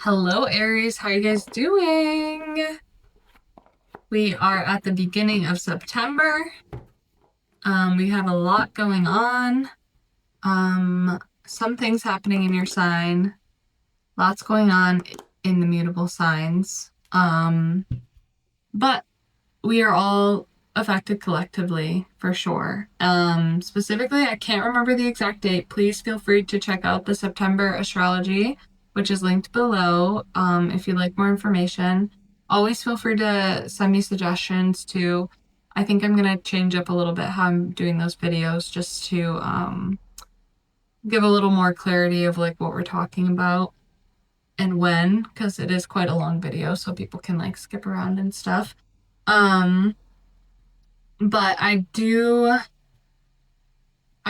Hello, Aries. How are you guys doing? We are at the beginning of September. We have a lot going on. Some things happening in your sign. Lots going on in the mutable signs. But we are all affected collectively for sure. Specifically, I can't remember the exact date. Please feel free to check out the September astrology, which is linked below. If you'd like more information, always feel free to send me suggestions too. I think I'm gonna change up a little bit how I'm doing those videos just to give a little more clarity of like what we're talking about and when, because it is quite a long video, so people can like skip around and stuff. But I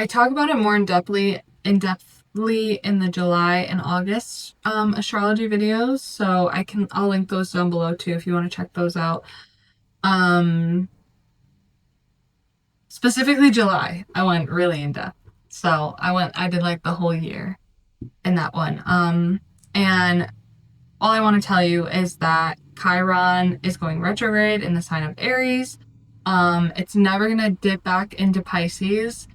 talk about it more in-depthly in the July and August astrology videos, so I'll link those down below too if you want to check those out. Specifically July, I went really in depth. So I did like the whole year in that one. And all I want to tell you is that Chiron is going retrograde in the sign of Aries. It's never gonna dip back into Pisces.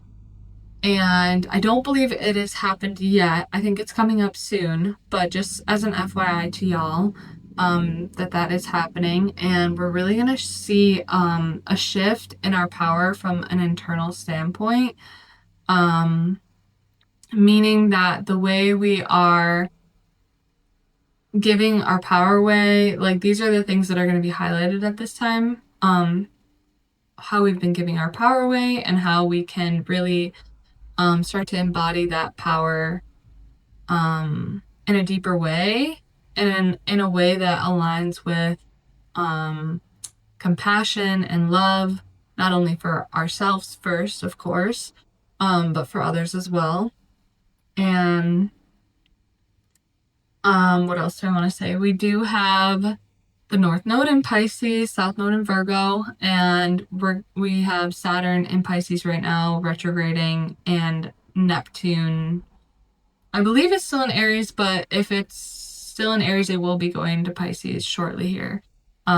And I don't believe it has happened yet. I think it's coming up soon, but just as an FYI to y'all, that is happening, and we're really gonna see a shift in our power from an internal standpoint, meaning that the way we are giving our power away, like these are the things that are going to be highlighted at this time, how we've been giving our power away and how we can really start to embody that power in a deeper way and in a way that aligns with compassion and love, not only for ourselves first, of course, but for others as well. And what else do I want to say? We do have the North Node in Pisces, South Node in Virgo, and we have Saturn in Pisces right now, retrograding, and Neptune, I believe it's still in Aries, but if it's still in Aries, it will be going to Pisces shortly here.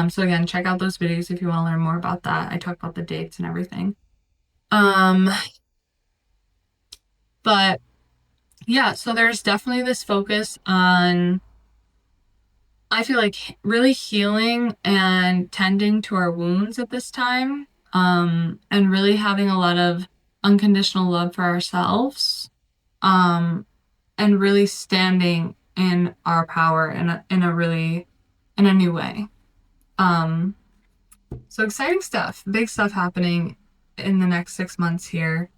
So again, check out those videos if you want to learn more about that. I talk about the dates and everything. But yeah, so there's definitely this focus on, I feel like, really healing and tending to our wounds at this time, and really having a lot of unconditional love for ourselves, and really standing in our power in a new way. So exciting stuff, big stuff happening in the next 6 months here.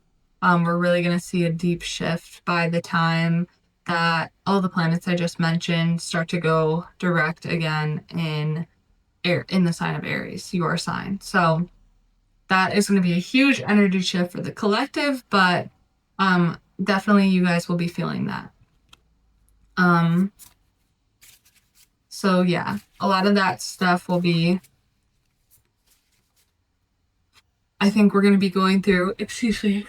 We're really going to see a deep shift by the time that all the planets I just mentioned start to go direct again in the sign of Aries, your sign. So that is going to be a huge energy shift for the collective, but definitely you guys will be feeling that. So yeah, a lot of that stuff will be, I think we're going to be going through, excuse me,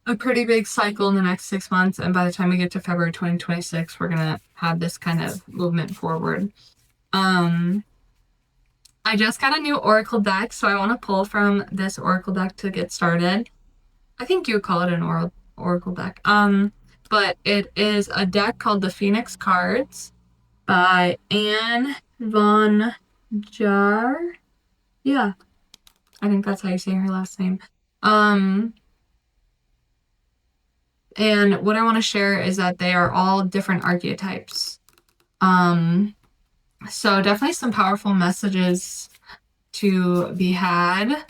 a pretty big cycle in the next 6 months, and by the time we get to February 2026, we're gonna have this kind of movement forward. I just got a new oracle deck, so I want to pull from this oracle deck to get started. I think you would call it an oracle deck. But it is a deck called the Phoenix Cards by Anne von Jar. Yeah, I think that's how you say her last name. And what I want to share is that they are all different archetypes. So definitely some powerful messages to be had.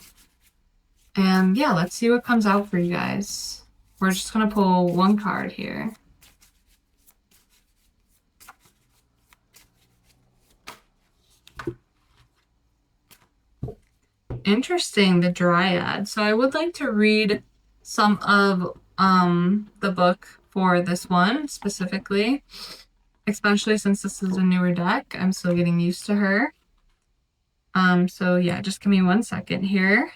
And yeah, let's see what comes out for you guys. We're just going to pull one card here. Interesting, the Dryad. So I would like to read some of the book for this one specifically, especially since this is a newer deck. I'm still getting used to her. So yeah, just give me 1 second here,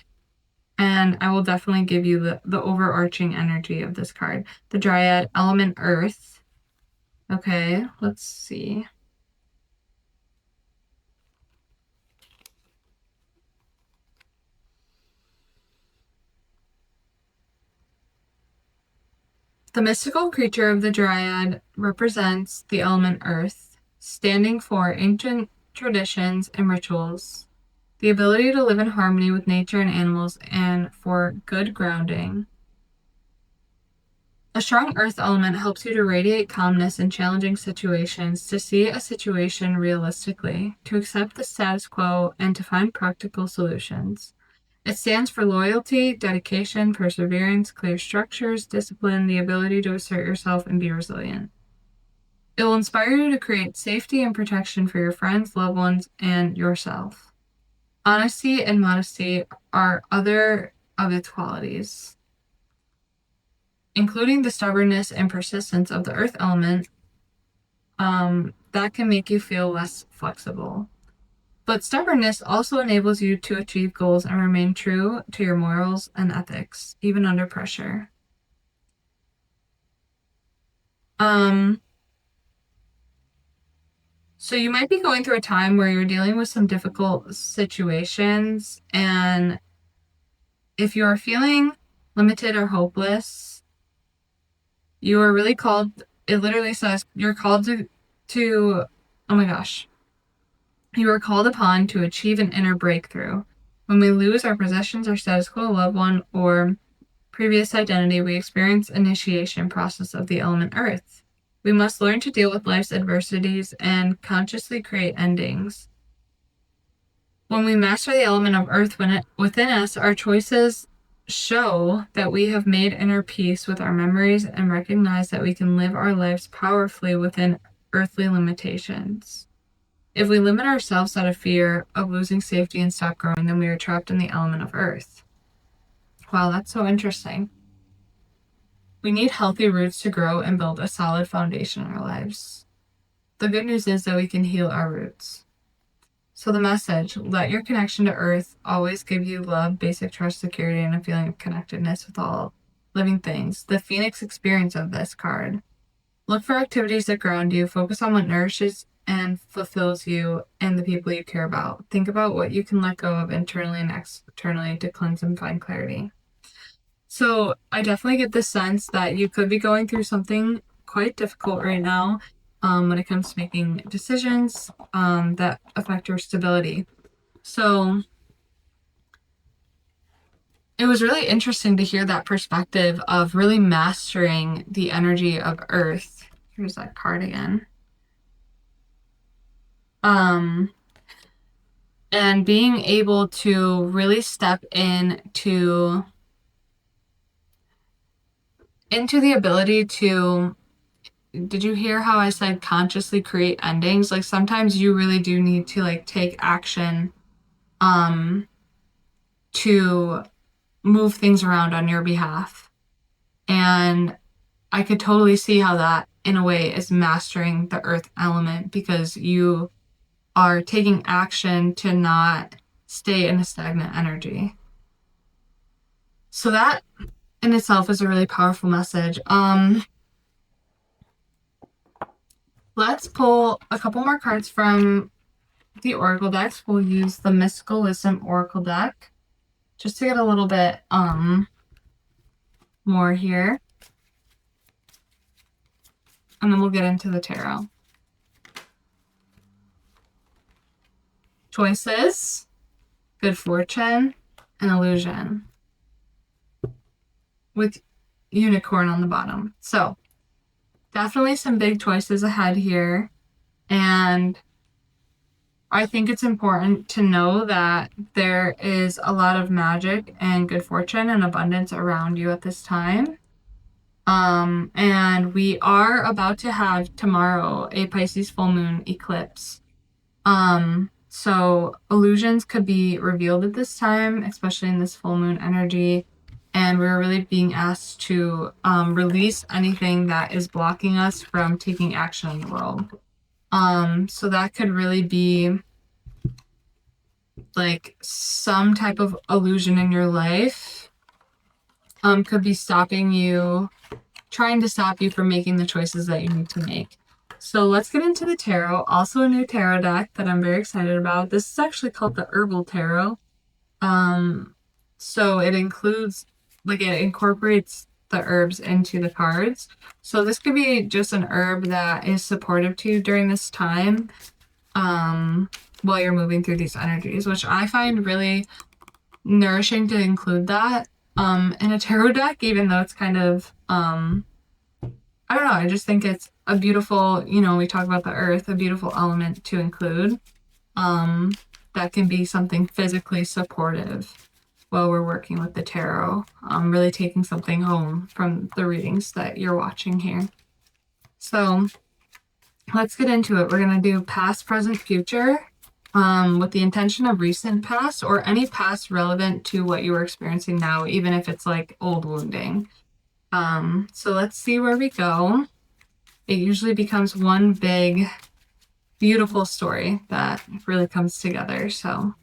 and I will definitely give you the overarching energy of this card. The Dryad, element Earth. Okay, let's see. The mystical creature of the Dryad represents the element earth, standing for ancient traditions and rituals, the ability to live in harmony with nature and animals, and for good grounding. A strong earth element helps you to radiate calmness in challenging situations, to see a situation realistically, to accept the status quo, and to find practical solutions. It stands for loyalty, dedication, perseverance, clear structures, discipline, the ability to assert yourself and be resilient. It will inspire you to create safety and protection for your friends, loved ones, and yourself. Honesty and modesty are other of its qualities, including the stubbornness and persistence of the earth element, that can make you feel less flexible. But stubbornness also enables you to achieve goals and remain true to your morals and ethics, even under pressure. So you might be going through a time where you're dealing with some difficult situations, and if you are feeling limited or hopeless, you are really called, it literally says you're called to oh my gosh, you are called upon to achieve an inner breakthrough. When we lose our possessions, our status quo, loved one, or previous identity, we experience initiation process of the element earth. We must learn to deal with life's adversities and consciously create endings. When we master the element of earth within us, our choices show that we have made inner peace with our memories and recognize that we can live our lives powerfully within earthly limitations. If we limit ourselves out of fear of losing safety and stop growing, then we are trapped in the element of earth. Wow, that's so interesting. We need healthy roots to grow and build a solid foundation in our lives. The good news is that we can heal our roots. So the message, let your connection to earth always give you love, basic trust, security, and a feeling of connectedness with all living things. The Phoenix experience of this card. Look for activities that ground you. Focus on what nourishes and fulfills you and the people you care about. Think about what you can let go of internally and externally to cleanse and find clarity. So I definitely get the sense that you could be going through something quite difficult right now when it comes to making decisions that affect your stability. So it was really interesting to hear that perspective of really mastering the energy of Earth. Here's that card again. And being able to really step into the ability to, did you hear how I said consciously create endings? Like sometimes you really do need to like take action to move things around on your behalf. And I could totally see how that in a way is mastering the earth element, because you are taking action to not stay in a stagnant energy. So that in itself is a really powerful message. Let's pull a couple more cards from the Oracle decks. We'll use the Mystical Wisdom Oracle deck just to get a little bit more here. And then we'll get into the tarot. Choices, good fortune, and illusion, with unicorn on the bottom. So definitely some big choices ahead here. And I think it's important to know that there is a lot of magic and good fortune and abundance around you at this time. And we are about to have tomorrow a Pisces full moon eclipse. So illusions could be revealed at this time, especially in this full moon energy. And we're really being asked to release anything that is blocking us from taking action in the world. So that could really be like some type of illusion in your life. Could be stopping you, trying to stop you from making the choices that you need to make. So let's get into the tarot. Also a new tarot deck that I'm very excited about. This is actually called the Herbal Tarot. So it includes, like, it incorporates the herbs into the cards. So this could be just an herb that is supportive to you during this time, while you're moving through these energies, which I find really nourishing to include that, in a tarot deck, even though it's kind of, I don't know, I just think it's a beautiful, we talk about the earth, a beautiful element to include, that can be something physically supportive while we're working with the tarot, really taking something home from the readings that you're watching here. So let's get into it. We're going to do past, present, future, with the intention of recent past or any past relevant to what you are experiencing now, even if it's like old wounding. So let's see where we go. It usually becomes one big, beautiful story that really comes together. So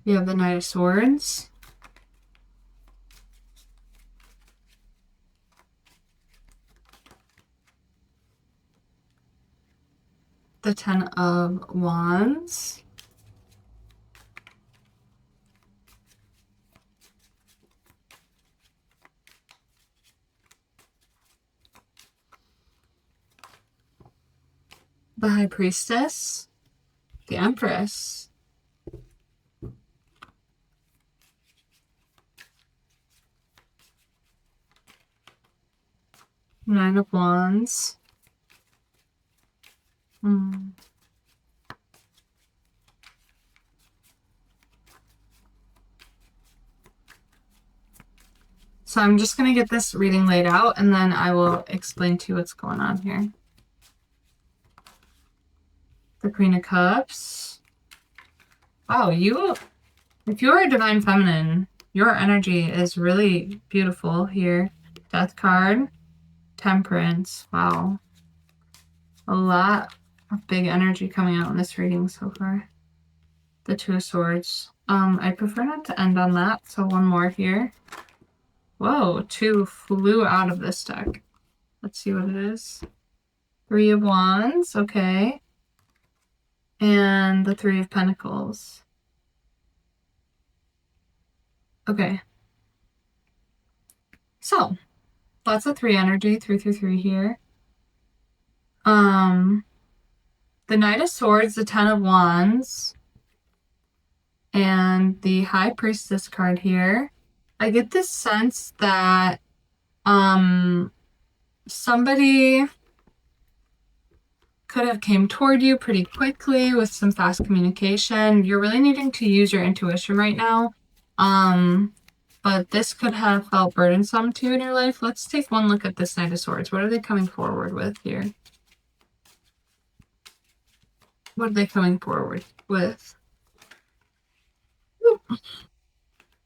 we have the Knight of Swords, the Ten of Wands, the High Priestess, the Empress, Nine of Wands, So I'm just going to get this reading laid out, and then I will explain to you what's going on here. The Queen of Cups. Wow, if you're a Divine Feminine, your energy is really beautiful here. Death card, Temperance. Wow. A lot of big energy coming out in this reading so far. The Two of Swords. I prefer not to end on that, so one more here. Whoa, two flew out of this deck. Let's see what it is. Three of Wands, okay. And the Three of Pentacles. Okay. So, lots of three energy, 3 here. The Knight of Swords, the Ten of Wands, and the High Priestess card here. I get this sense that somebody could have came toward you pretty quickly with some fast communication. You're really needing to use your intuition right now. But this could have felt burdensome to you in your life. Let's take one look at this Knight of Swords. What are they coming forward with here? What are they coming forward with? Oop.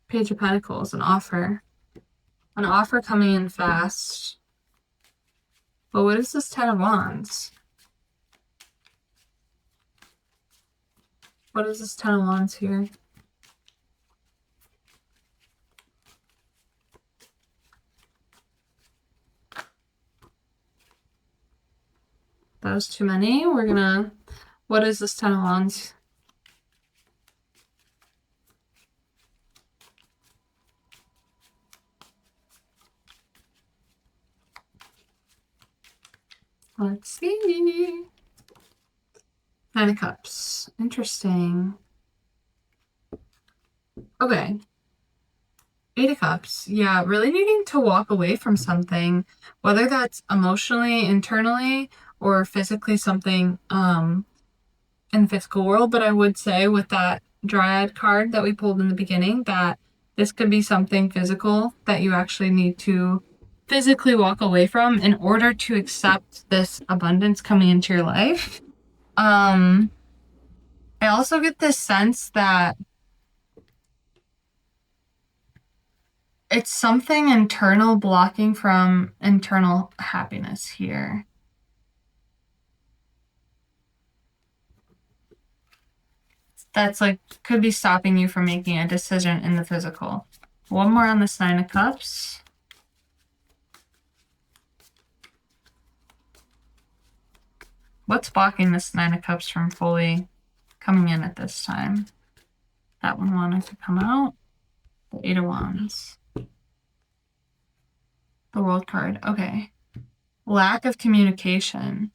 Page of Pentacles, an offer. An offer coming in fast. But what is this Ten of Wands? What is this Ten of Wands here? That was too many. What is this Ten of Wands? Let's see. Nine of Cups. Interesting. Okay. Eight of Cups. Yeah, really needing to walk away from something, whether that's emotionally, internally, or physically something in the physical world. But I would say with that Dryad card that we pulled in the beginning, that this could be something physical that you actually need to physically walk away from in order to accept this abundance coming into your life. I also get this sense that it's something internal blocking from internal happiness here. That's like, could be stopping you from making a decision in the physical. One more on this Nine of Cups. What's blocking this Nine of Cups from fully coming in at this time? That one wanted to come out. The Eight of Wands. The World card. Okay. Lack of communication.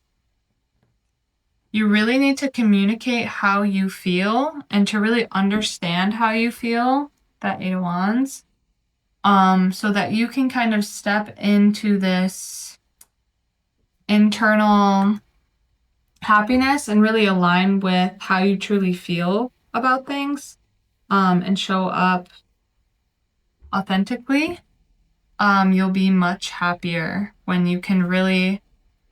You really need to communicate how you feel and to really understand how you feel. That Eight of Wands. So that you can kind of step into this internal happiness and really align with how you truly feel about things, and show up authentically. You'll be much happier when you can really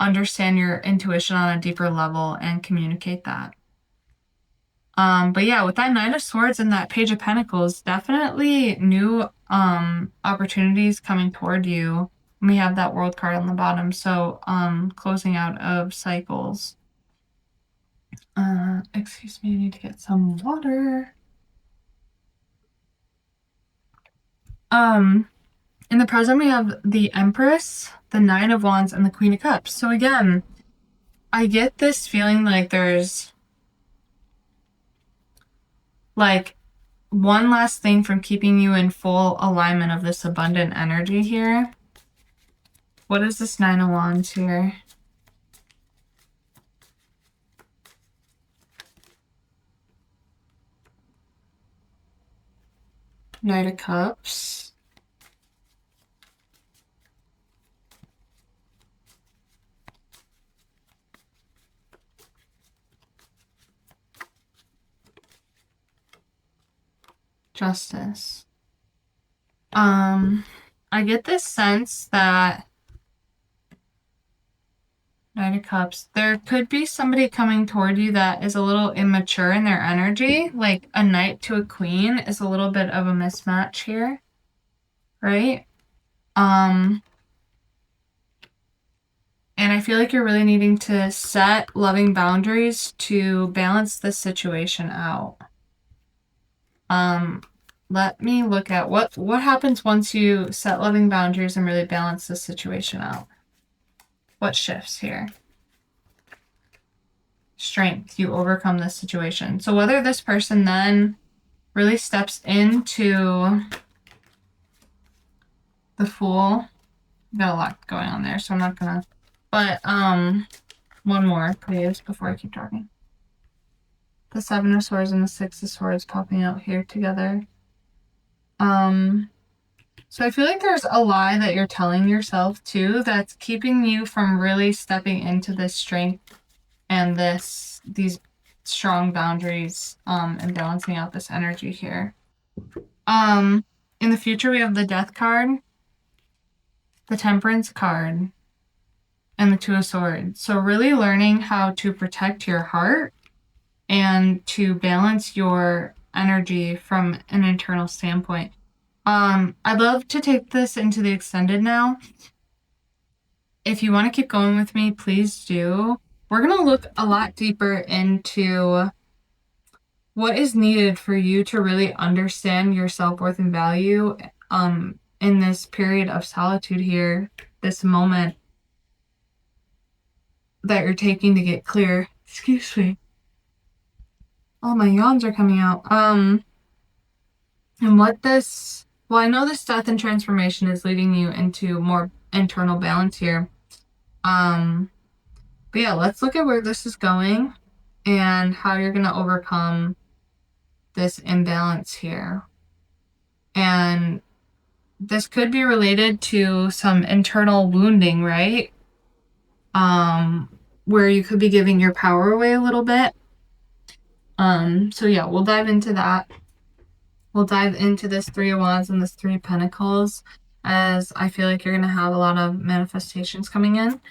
understand your intuition on a deeper level and communicate that. But yeah, with that Nine of Swords and that Page of Pentacles, definitely new opportunities coming toward you. We have that World card on the bottom, so closing out of cycles. Excuse me, I need to get some water. In the present, we have the Empress, the Nine of Wands, and the Queen of Cups. So again, I get this feeling like there's like one last thing from keeping you in full alignment of this abundant energy here. What is this Nine of Wands here? Knight of Cups. Justice. I get this sense that Knight of Cups, there could be somebody coming toward you that is a little immature in their energy. Like a knight to a queen is a little bit of a mismatch here, right? And I feel like you're really needing to set loving boundaries to balance this situation out. Let me look at what happens once you set loving boundaries and really balance this situation out. What shifts here? Strength. You overcome this situation. So whether this person then really steps into the Fool. Got a lot going on there, so I'm not gonna. But one more, please, before I keep talking. The Seven of Swords and the Six of Swords popping out here together. So I feel like there's a lie that you're telling yourself too that's keeping you from really stepping into this strength and these strong boundaries, and balancing out this energy here. In the future, we have the Death card, the Temperance card, and the Two of Swords. So really learning how to protect your heart and to balance your energy from an internal standpoint. I'd love to take this into the extended now. If you want to keep going with me, please do. We're going to look a lot deeper into what is needed for you to really understand your self-worth and value in this period of solitude here, this moment that you're taking to get clear. Excuse me. Oh, my yawns are coming out. And what this... Well, I know this death and transformation is leading you into more internal balance here. But yeah, let's look at where this is going and how you're going to overcome this imbalance here. And this could be related to some internal wounding, right? Where you could be giving your power away a little bit. So yeah, we'll dive into that. We'll dive into this Three of Wands and this Three of Pentacles, as I feel like you're going to have a lot of manifestations coming in.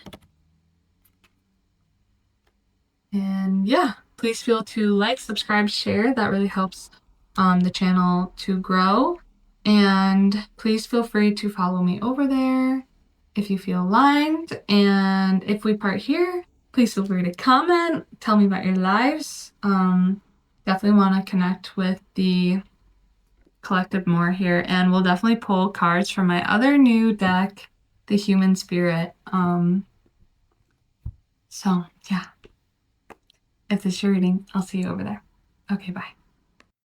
And yeah, please feel to like, subscribe, share. That really helps the channel to grow. And please feel free to follow me over there if you feel aligned. And if we part here, please feel free to comment. Tell me about your lives. Definitely want to connect with the collective more here, and we'll definitely pull cards from my other new deck, the Human Spirit. So yeah, If this is your reading, I'll see you over there. Okay, bye.